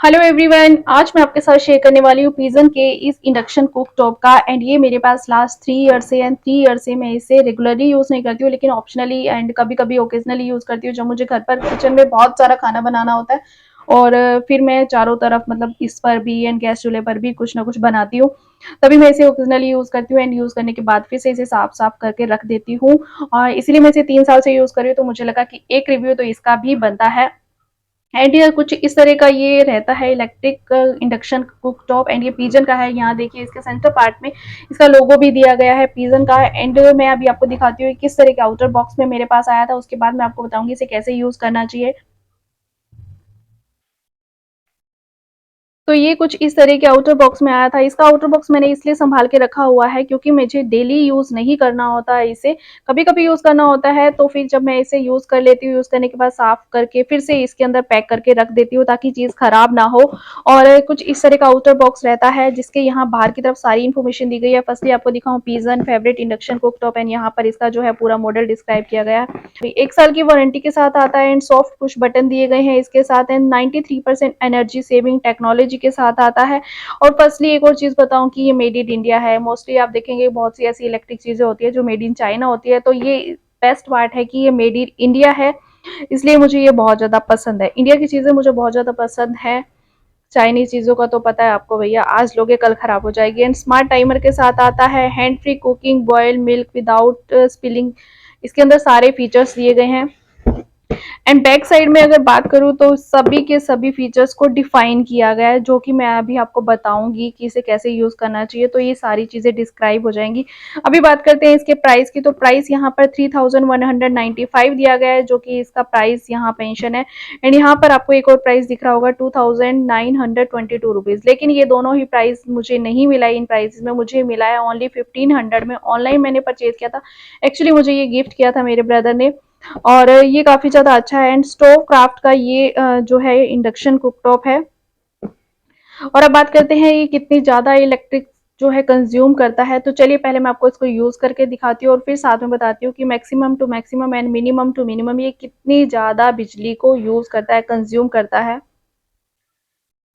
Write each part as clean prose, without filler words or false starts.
Hello everyone, आज मैं आपके साथ शेयर करने वाली हूँ पिजन के इस इंडक्शन कुक टॉप का। एंड ये मेरे पास लास्ट 3 ईयर से एंड 3 ईयर से मैं इसे रेगुलरली यूज़ नहीं करती हूँ, लेकिन ऑप्शनली एंड कभी कभी ओकेजनली यूज़ करती हूँ जब मुझे घर पर किचन में बहुत सारा खाना बनाना होता है। और फिर मैं चारों तरफ मतलब इस पर भी एंड गैस चूल्हे पर भी कुछ ना कुछ बनाती हूँ, तभी मैं इसे ओकेजनली यूज़ करती हूँ। एंड यूज़ करने के बाद फिर से इसे साफ साफ करके रख देती हूँ। इसीलिए मैं इसे 3 साल से यूज़ कर रही हूँ, तो मुझे लगा कि एक रिव्यू तो इसका भी बनता है। एंड ये कुछ इस तरह का ये रहता है electric induction cook top. And ये पिजन का है। यहाँ देखिए इसके सेंटर पार्ट में इसका लोगो भी दिया गया है पिजन का। एंड मैं अभी आपको दिखाती हूँ किस तरह के आउटर बॉक्स में मेरे पास आया था, उसके बाद मैं आपको बताऊंगी इसे कैसे यूज करना चाहिए। तो ये कुछ इस तरह के आउटर बॉक्स में आया था। इसका आउटर बॉक्स मैंने इसलिए संभाल के रखा हुआ है क्योंकि मुझे डेली यूज़ नहीं करना होता है इसे, कभी-कभी यूज़ करना होता है। तो फिर जब मैं इसे यूज़ कर लेती हूँ, यूज़ करने के बाद साफ़ करके फिर से इसके अंदर पैक करके रख देती हूँ ताकि चीज़ ख़राब ना हो। और कुछ इस तरह का आउटर बॉक्स रहता है जिसके यहाँ बाहर की तरफ सारी इन्फॉर्मेशन दी गई है। फर्स्टली आपको दिखाऊँ pigeon favourite induction cooktop, and यहाँ पर इसका जो है पूरा मॉडल डिस्क्राइब किया गया है। 1 साल की वारंटी के साथ आता है एंड सॉफ्ट पुश बटन दिए गए हैं इसके साथ। एंड 93% एनर्जी सेविंग टेक्नोलॉजी के साथ आता है। और फर्स्टली एक और चीज़ बताऊँ कि ये मेड इन इंडिया है। मोस्टली आप देखेंगे बहुत सी ऐसी इलेक्ट्रिक चीज़ें होती है जो मेड इन चाइना होती है, तो ये बेस्ट पार्ट है कि ये मेड इन इंडिया है, इसलिए मुझे ये बहुत ज़्यादा पसंद है। इंडिया की चीज़ें मुझे बहुत ज़्यादा पसंद है। चाइनीज़ चीज़ों का तो पता है आपको भैया, आज लोगे कल खराब हो जाएगी। एंड स्मार्ट टाइमर के साथ आता है। Hand free cooking, boil milk without spilling, इसके अंदर सारे फीचर्स दिए गए हैं। एंड बैक साइड में अगर बात करूँ तो सभी के सभी फीचर्स को डिफाइन किया गया है, जो कि मैं अभी आपको बताऊंगी कि इसे कैसे यूज करना चाहिए, तो ये सारी चीजें डिस्क्राइब हो जाएंगी। अभी बात करते हैं इसके प्राइस की। तो प्राइस यहाँ पर 3195 दिया गया है, जो कि इसका प्राइस यहाँ पेंशन है। एंड यहाँ पर आपको एक और प्राइस दिख रहा होगा 2922 रुपीज, लेकिन ये दोनों ही प्राइस मुझे नहीं मिला है। इन प्राइस में मुझे मिला है ओनली 1500 में। ऑनलाइन मैंने परचेज किया था, एक्चुअली मुझे ये गिफ्ट किया था मेरे ब्रदर ने, और ये काफ़ी ज़्यादा अच्छा है। एंड स्टोव क्राफ्ट का ये जो है इंडक्शन कुकटॉप है। और अब बात करते हैं ये कितनी ज़्यादा इलेक्ट्रिक जो है कंज्यूम करता है। तो चलिए पहले मैं आपको इसको यूज़ करके दिखाती हूँ और फिर साथ में बताती हूँ कि maximum to maximum and minimum to minimum ये कितनी ज़्यादा बिजली को यूज़ करता है, कंज्यूम करता है।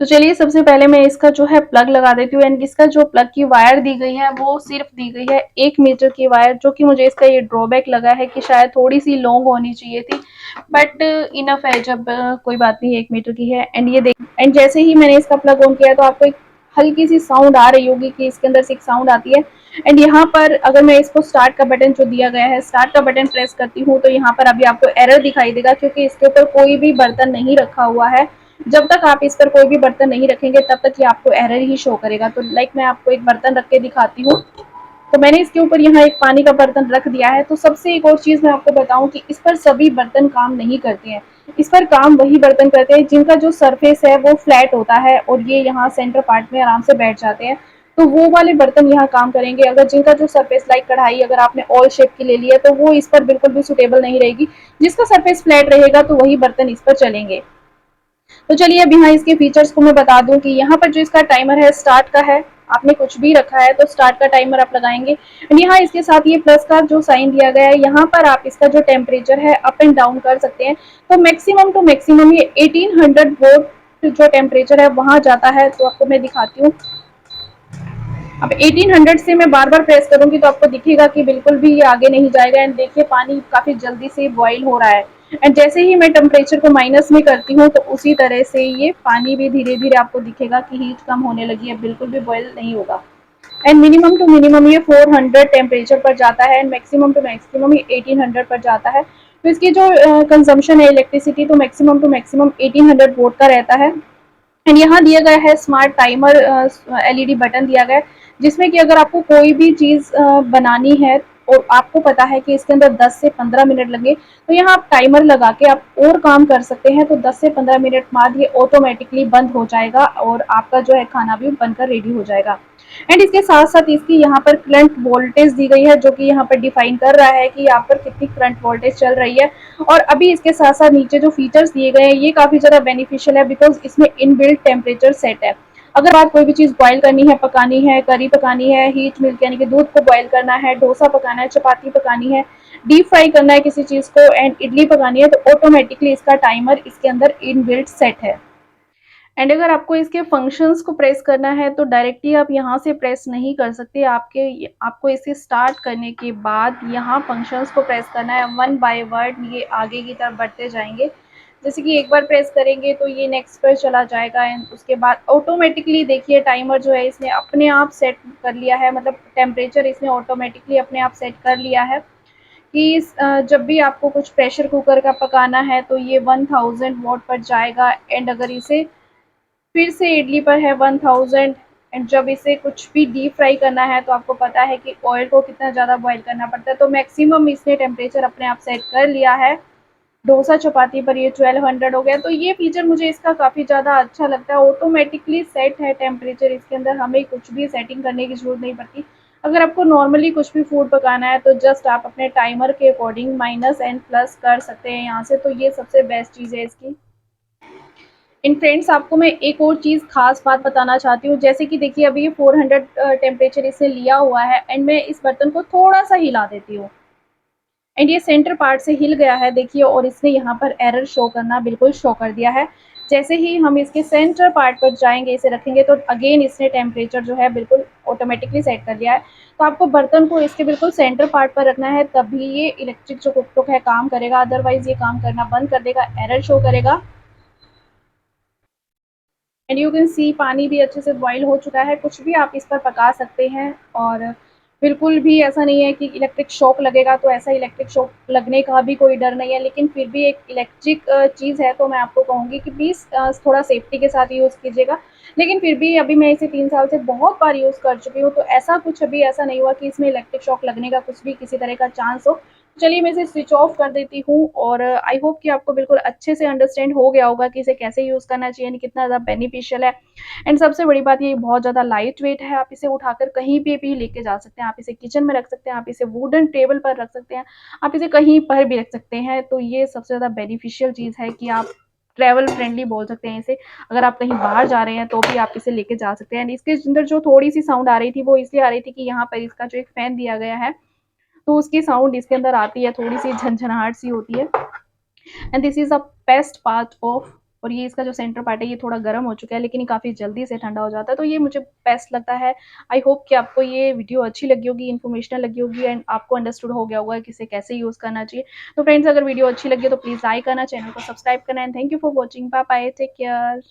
तो चलिए सबसे पहले मैं इसका जो है प्लग लगा देती हूँ। एंड इसका जो प्लग की वायर दी गई है वो सिर्फ दी गई है 1 मीटर की वायर, जो कि मुझे इसका ये ड्रॉबैक लगा है कि शायद थोड़ी सी लॉन्ग होनी चाहिए थी, बट इनफ है जब कोई बात नहीं 1 मीटर की है। एंड ये देख, एंड जैसे ही मैंने इसका प्लग ऑन किया तो आपको एक हल्की सी साउंड आ रही होगी कि इसके अंदर से एक साउंड आती है। एंड यहाँ पर अगर मैं इसको स्टार्ट का बटन जो दिया गया है, स्टार्ट का बटन प्रेस करती हूँ तो यहाँ पर अभी आपको एरर दिखाई देगा क्योंकि इसके ऊपर कोई भी बर्तन नहीं रखा हुआ है। जब तक आप इस पर कोई भी बर्तन नहीं रखेंगे तब तक ये आपको एरर ही शो करेगा। तो लाइक मैं आपको एक बर्तन रख के दिखाती हूँ। तो मैंने इसके ऊपर यहाँ एक पानी का बर्तन रख दिया है। तो सबसे एक और चीज़ मैं आपको बताऊँ कि इस पर सभी बर्तन काम नहीं करते हैं। इस पर काम वही बर्तन करते हैं जिनका जो सरफेस है वो फ्लैट होता है और ये यहाँ सेंटर पार्ट में आराम से बैठ जाते हैं। तो वो वाले बर्तन यहाँ काम करेंगे। अगर जिनका जो सरफेस लाइक कढ़ाई अगर आपने ऑल शेप की ले ली है तो वो इस पर बिल्कुल भी सुटेबल नहीं रहेगी। जिसका सरफेस फ्लैट रहेगा तो वही बर्तन इस पर चलेंगे। तो चलिए अब यहाँ इसके फीचर्स को मैं बता दूं कि यहाँ पर जो इसका टाइमर है स्टार्ट का है। आपने कुछ भी रखा है तो स्टार्ट का टाइमर आप लगाएंगे। एंड यहाँ इसके साथ ये प्लस का जो साइन दिया गया है, यहाँ पर आप इसका जो टेम्परेचर है अप एंड डाउन कर सकते हैं। तो मैक्सिमम टू मैक्सिमम ये 1800 वोल्ट जो टेम्परेचर है वहां जाता है। तो आपको मैं दिखाती हूँ। अब 1800 से मैं बार बार प्रेस करूंगी तो आपको दिखेगा कि बिल्कुल भी ये आगे नहीं जाएगा। एंड देखिए पानी काफी जल्दी से बॉईल हो रहा है। एंड जैसे ही मैं टेम्परेचर को माइनस में करती हूँ तो उसी तरह से ये पानी भी धीरे धीरे आपको दिखेगा कि हीट कम होने लगी है, बिल्कुल भी बॉयल नहीं होगा। एंड मिनिमम टू मिनिमम ये 400 टेम्परेचर पर जाता है एंड मैक्सिमम टू मैक्सिमम ये 1800 पर जाता है। तो इसकी जो कंजम्पशन है इलेक्ट्रिसिटी तो मैक्सिमम टू मैक्सिमम 1800 वोट का रहता है। एंड यहाँ दिया गया है स्मार्ट टाइमर, एलईडी बटन दिया गया है जिसमें कि अगर आपको कोई भी चीज़ बनानी है और आपको पता है कि इसके अंदर 10 से 15 मिनट लगे, तो यहाँ आप टाइमर लगा के आप और काम कर सकते हैं। तो 10 से 15 मिनट बाद ये ऑटोमेटिकली बंद हो जाएगा और आपका जो है खाना भी बनकर रेडी हो जाएगा। एंड इसके साथ साथ इसकी यहाँ पर करंट वोल्टेज दी गई है, जो कि यहाँ पर डिफाइन कर रहा है कि यहाँ पर कितनी करंट वोल्टेज चल रही है। और अभी इसके साथ साथ नीचे जो फीचर्स दिए गए हैं ये काफ़ी ज़्यादा बेनिफिशियल है बिकॉज इसमें इनबिल्ट टेम्परेचर सेट है। अगर आप कोई भी चीज़ बॉयल करनी है, पकानी है, करी पकानी है, हीट मिल्क यानी कि दूध को बॉयल करना है, डोसा पकाना है, चपाती पकानी है, डीप फ्राई करना है किसी चीज़ को, एंड इडली पकानी है, तो ऑटोमेटिकली इसका टाइमर इसके अंदर इनबिल्ट सेट है। एंड अगर आपको इसके फंक्शंस को प्रेस करना है तो डायरेक्टली आप यहाँ से प्रेस नहीं कर सकते, आपको इसे स्टार्ट करने के बाद यहाँ फंक्शंस को प्रेस करना है, वन बाय वन ये आगे की तरफ बढ़ते जाएंगे। जैसे कि एक बार प्रेस करेंगे तो ये नेक्स्ट पर चला जाएगा एंड उसके बाद ऑटोमेटिकली देखिए टाइमर जो है इसने अपने आप सेट कर लिया है, मतलब टेम्परेचर इसने ऑटोमेटिकली अपने आप सेट कर लिया है कि जब भी आपको कुछ प्रेशर कुकर का पकाना है तो ये 1000 वॉट पर जाएगा एंड अगर इसे फिर से इडली पर है 1000 एंड जब इसे कुछ भी डीप फ्राई करना है तो आपको पता है कि ऑयल को कितना ज़्यादा बॉईल करना पड़ता है, तो मैक्सिमम इसने टेम्परेचर अपने आप सेट कर लिया है। डोसा चपाती पर ये 1200 हो गया, तो ये फीचर मुझे इसका काफ़ी ज़्यादा अच्छा लगता है। ऑटोमेटिकली सेट है टेम्परेचर इसके अंदर, हमें कुछ भी सेटिंग करने की ज़रूरत नहीं पड़ती। अगर आपको नॉर्मली कुछ भी फूड पकाना है तो जस्ट आप अपने टाइमर के अकॉर्डिंग माइनस एंड प्लस कर सकते हैं यहाँ से, तो ये सबसे बेस्ट चीज़ है इसकी। इन फ्रेंड्स आपको मैं एक और चीज़ खास बात बताना चाहती हूँ, जैसे कि देखिए अभी ये 400 टेम्परेचर इसने लिया हुआ है एंड मैं इस बर्तन को थोड़ा सा हिला देती हूँ एंड ये सेंटर पार्ट से हिल गया है देखिए, और इसने यहाँ पर एरर शो करना बिल्कुल शो कर दिया है। जैसे ही हम इसके सेंटर पार्ट पर जाएंगे, इसे रखेंगे तो अगेन इसने टेम्परेचर जो है बिल्कुल ऑटोमेटिकली सेट कर दिया है। तो आपको बर्तन को इसके बिल्कुल सेंटर पार्ट पर रखना है, तभी ये इलेक्ट्रिक जो कुक टॉक है काम करेगा, अदरवाइज ये काम करना बंद कर देगा, एरर शो करेगा। एंड यू कैन सी पानी भी अच्छे से बॉईल हो चुका है, कुछ भी आप इस पर पका सकते हैं और बिल्कुल भी ऐसा नहीं है कि इलेक्ट्रिक शॉक लगेगा, तो ऐसा इलेक्ट्रिक शॉक लगने का भी कोई डर नहीं है, लेकिन फिर भी एक इलेक्ट्रिक चीज़ है तो मैं आपको कहूँगी कि प्लीज़ थोड़ा सेफ्टी के साथ यूज़ कीजिएगा। लेकिन फिर भी अभी मैं इसे 3 साल से बहुत बार यूज़ कर चुकी हूँ, तो ऐसा कुछ अभी ऐसा नहीं हुआ कि इसमें इलेक्ट्रिक शॉक लगने का कुछ भी किसी तरह का चांस हो। चलिए मैं इसे स्विच ऑफ कर देती हूँ और आई होप कि आपको बिल्कुल अच्छे से अंडरस्टैंड हो गया होगा कि इसे कैसे यूज़ करना चाहिए यानी कितना ज़्यादा बेनिफिशियल है। एंड सबसे बड़ी बात ये बहुत ज़्यादा लाइट वेट है, आप इसे उठाकर कहीं पे भी लेके जा सकते हैं, आप इसे किचन में रख सकते हैं, आप इसे वुडन टेबल पर रख सकते हैं, आप इसे कहीं पर भी रख सकते हैं। तो ये सबसे ज़्यादा बेनिफिशियल चीज़ है कि आप ट्रैवल फ्रेंडली बोल सकते हैं इसे। अगर आप कहीं बाहर जा रहे हैं तो भी आप इसे लेके जा सकते हैं। इसके अंदर जो थोड़ी-सी साउंड आ रही थी वो इसलिए आ रही थी कि यहाँ पर इसका जो एक फ़ैन दिया गया है, तो उसकी साउंड इसके अंदर आती है, थोड़ी-सी झनझनाहट सी होती है। And this is a best part of, और ये इसका जो सेंटर पार्ट है ये थोड़ा गर्म हो चुका है लेकिन ये काफ़ी जल्दी से ठंडा हो जाता है, तो ये मुझे बेस्ट लगता है। आई होप कि आपको ये वीडियो अच्छी लगी होगी, इन्फॉर्मेशनल लगी होगी एंड आपको अंडरस्टूड हो गया होगा कि इसे कैसे यूज़ करना चाहिए। तो फ्रेंड्स अगर वीडियो अच्छी लगी हो तो प्लीज़ लाइक करना, चैनल को सब्सक्राइब करना and thank you for watching. Bye bye, take care.